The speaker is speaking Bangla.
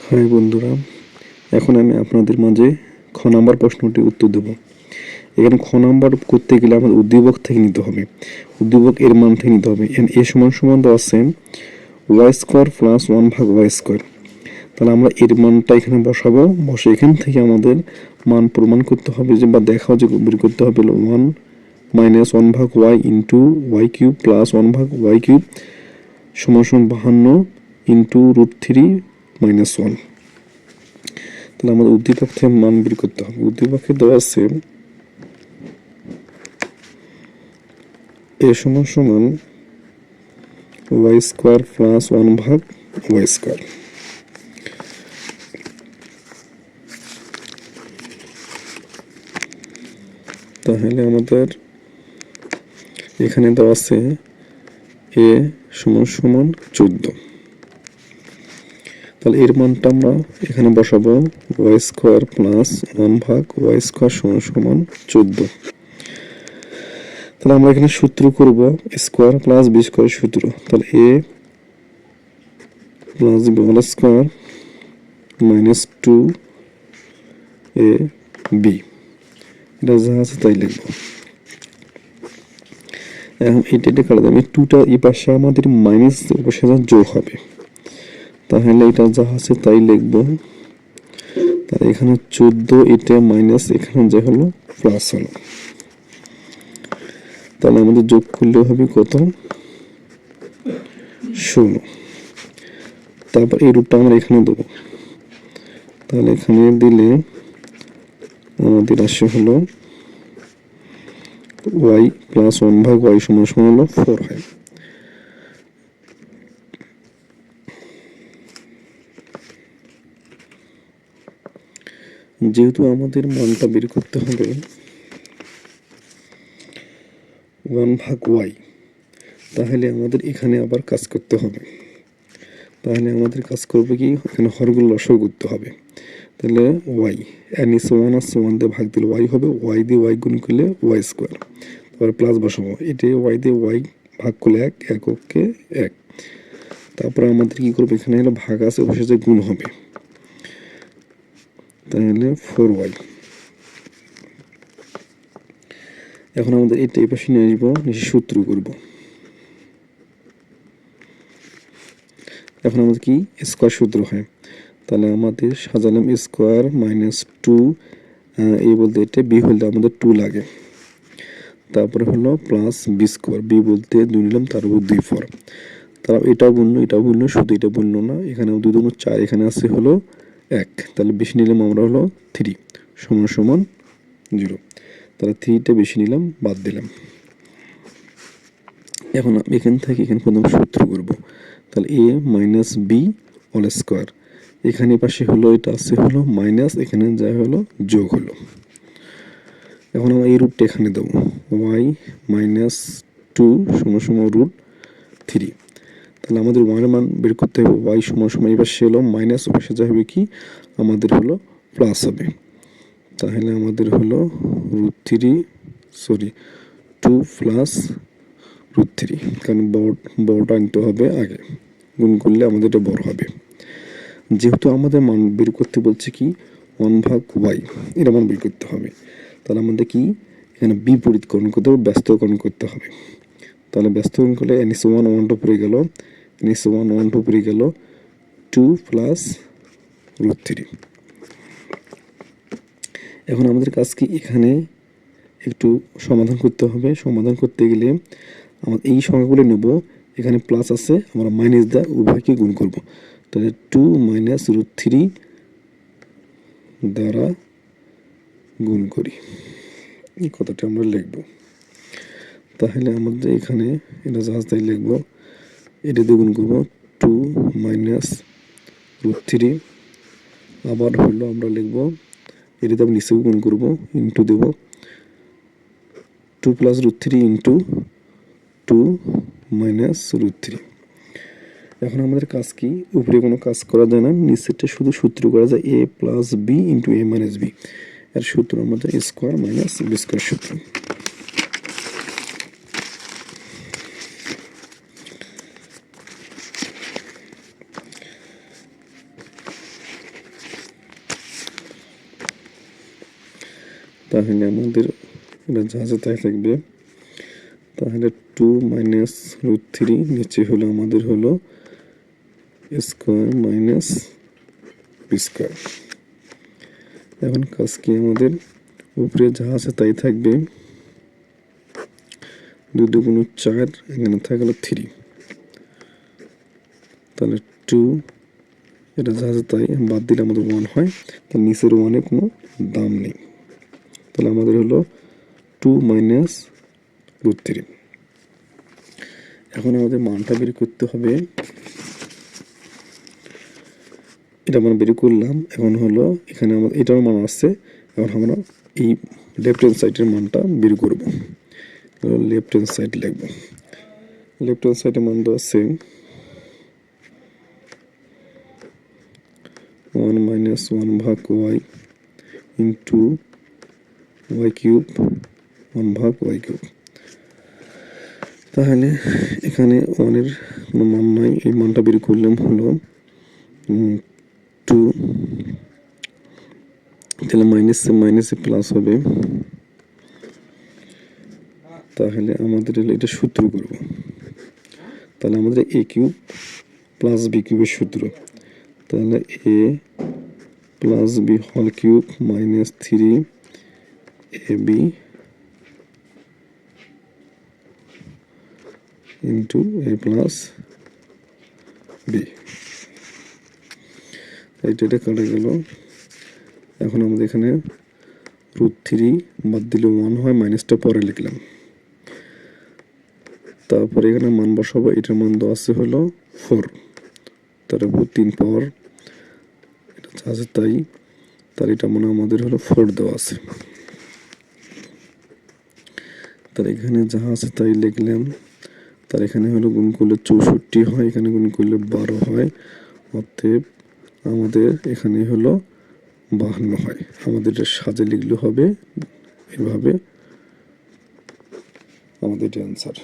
হাই বন্ধুরা, এখন আমি আপনাদের মাঝে খ নাম্বার প্রশ্নটির উত্তর দেব। এখানে খ নাম্বার করতে গেলে আমাদের উদ্দীপক থেকে নিতে হবে, উদ্দীপক এর মান থেকে নিতে হবে। এ সমান সমান দেওয়া আছে Y square plus 1/y square. তাহলে আমরা এর মানটা এখানে বসাবো, বসে এখান থেকে আমাদের মান প্রমাণ করতে হবে যে বা দেখাও যে বের করতে হবে 1 minus 1/y into y cube plus 1/y cube সমান 52 ইন্টু √3 মাইনাস 1। তাহলে আমাদের উদ্দীপক থেকে মান বের করতে হবে। উদ্দীপকে দেওয়া আছে এ সমান সমান Y square plus 1/y square. তাহলে আমাদের এখানে দেওয়া আছে এ সমান সমান 14। তাহলে এর মানটা আমরা এখানে বসাবো Y square plus 1/y square সমান সমান 14। তাহলে আমরা এখানে সূত্র করব স্কোয়ার প্লাস বি স্কোয়ার সূত্র। তাহলে A plus B whole square minus 2 A B, এটা যা আছে তাই লিখবো। এখন এটা কাটা যাবে, 2টা এই পাশে আমাদের মাইনাস পাশে যোগ হবে, তাহলে এটা যা আছে তাই লিখবো। তাহলে এখানে 14, এটা মাইনাস, এখানে যা হলো প্লাস হলো। তাহলে আমাদের যোগ করলে হবে কত? 16। তারপর এই রূপটা আমরা এখানে দেবো। তাহলে এখানে দিলে আমাদের আসে হলো ওয়াই প্লাস 1/y সমান সমান হলো 4 হয়। যেহেতু আমাদের মানটা বের করতে হবে 1/y, তাহলে আমাদের এখানে আবার কাজ করতে হবে। তাহলে আমাদের কাজ করবে কি, এখানে হরগুলো লসাগু করতে হবে। তাহলে ওয়াই এর নিচে 1 আছে, 1 দিয়ে ভাগ দিলে ওয়াই হবে, ওয়াই দিয়ে ওয়াই গুণ করলে ওয়াই স্কোয়ার, তারপরে প্লাস বসাবো। এটা ওয়াই দিয়ে ওয়াই ভাগ করলে 1, এককে 1। তারপরে আমাদের কি করবে, এখানে হলো ভাগ আছে, অবশ্যই যে গুণ হবে, তাহলে 4y। এখন আমাদের এটা এই পাশে নিয়ে আসবো, নিচে সূত্র করব। এখন আমাদের কি স্কোয়ার সূত্র হয়, তাহলে আমাদের সাজালাম স্কোয়ার মাইনাস 2, এই বলতে এটা বি হলে আমাদের 2 লাগে, তারপরে হলো প্লাস বি স্কোয়ার, বি বলতে 2 নিলাম, তার উপর 2 4। তারা এটাও বললো, শুধু এটা বললো না, এখানে 2 2 4, এখানে আছে হলো 1, তাহলে বেশি নিলাম আমরা হলো 3 সমান সমান 0। তাহলে 3টা বেশি নিলাম, বাদ দিলাম। এখন এখান থেকে এখানে প্রথম সূত্র করব। তাহলে এ মাইনাস বি হোল স্কোয়ার, এখানে পাশে হলো এটা আছে হলো মাইনাস, এখানে যা হলো যোগ হলো। এখন আমরা এই রুটটা এখানে দেবো, ওয়াই মাইনাস 2 সমান সমান √3। তাহলে আমাদের ওয়ানের মান বের করতে হবে, ওয়াই সমান সমান এই পাশে হলো মাইনাস, ও পাশে যা হবে কি আমাদের হলো প্লাস হবে। তাহলে আমাদের হলো √2 প্লাস √3, কারণ বড়টা আনতে হবে আগে, গুণ করলে আমাদের এটা বড় হবে। যেহেতু আমাদের মান বের করতে বলছে কি 1/y, এটা মান বের করতে হবে, তাহলে আমাদের কি এখানে বিপরীতকরণ করতে হবে, ব্যস্তকরণ করতে হবে। তাহলে ব্যস্তকরণ করলে এনএস 1 1 2 পড়ে গেল, এনএস 1 1 2 পড়ে গেল 2 প্লাস √3। এখন আমাদের কাজ কি, এখানে একটু সমাধান করতে হবে। সমাধান করতে গেলে আমরা এই সংখ্যাগুলো নেব, এখানে প্লাস আছে, আমরা মাইনাস দা উভয়কে গুণ করব। তাহলে 2 মাইনাস √3 দ্বারা গুণ করি, এই কথাটা আমরা লিখব। তাহলে আমাদের এখানে এটা জাহাজ তাই লিখব, এটা দিয়ে গুণ করবো 2 মাইনাস √3, আবার হলো আমরা লিখব এটাতে আমরা নিচেও গুণ করবো, ইন্টু দেব 2 প্লাস √3 ইন্টু 2 মাইনাস √3। এখন আমাদের কাজ কি, উপরে কোনো কাজ করা যায় না, নিচেরটা শুধু সূত্র করা যায়, এ প্লাস বি ইন্টু এ মাইনাস বি, এর সূত্র আমাদের এ স্কোয়ার মাইনাস বি স্কোয়ার সূত্র। তাহলে আমাদের এটা যা আছে তাই থাকবে। তাহলে 2 মাইনাস রুট 3 নিচে হলো আমাদের হলো স্কোয়ার মাইনাস বি স্কোয়ার। এখন কাজ কি, আমাদের উপরে যা আছে তাই থাকবে, 2 দুগুণ 4, এখানে থাকলো 3, তাহলে 2 এটা যা আছে তাই বাদ দিলে আমাদের 1 হয়, তার নিচের 1-এ কোনো দাম নেই। তাহলে আমাদের হলো 2 মাইনাস রুট 3। এখন আমাদের মানটা বের করতে হবে, এটা আমরা বের করলাম। এখন হলো এখানে আমাদের এটার মান আসছে, এখন আমরা এই লেফট হ্যান্ড সাইডের মানটা বের করব। লেফট হ্যান্ড সাইড লিখব, লেফট হ্যান্ড সাইডের মান তো আছে 1 মাইনাস 1 ভাগ ওয়াই ইন্টু ওয়াই কিউব 1 ভাগ ওয়াই কিউব। তাহলে এখানে 1-এর কোনো মান নাই, এই মানটা বের করলাম হলো 2, তাহলে মাইনাসে প্লাস হবে। তাহলে আমাদের এটা সূত্র করব, তাহলে আমাদের এ কিউব প্লাস বি কিউবের সূত্র, তাহলে A plus B whole cube minus 3 A B into A plus B. এটা কাটা গেল। এখন আমাদের এখানে রুট 3 বাদ দিলে 1 হয়, মাইনাসটা পরে লিখলাম। তারপরে এখানে মান বসাবো, এটার মান দেওয়া আছে হলো 4, তার উপর 3 পাওয়ার, এটা যা আছে তাই, তার এটা মানে আমাদের হলো 4 দেওয়া আছে। তার এখানে যা আছে তাই লিখলাম। তার এখানে হলো গুণ করলে 64 হয়, এখানে গুণ করলে 12 হয়, অতএব আমাদের এখানে হলো 52 হয়। আমাদের এটা সাজে লিখলে হবে এভাবে, আমাদের এটা অ্যান্সার।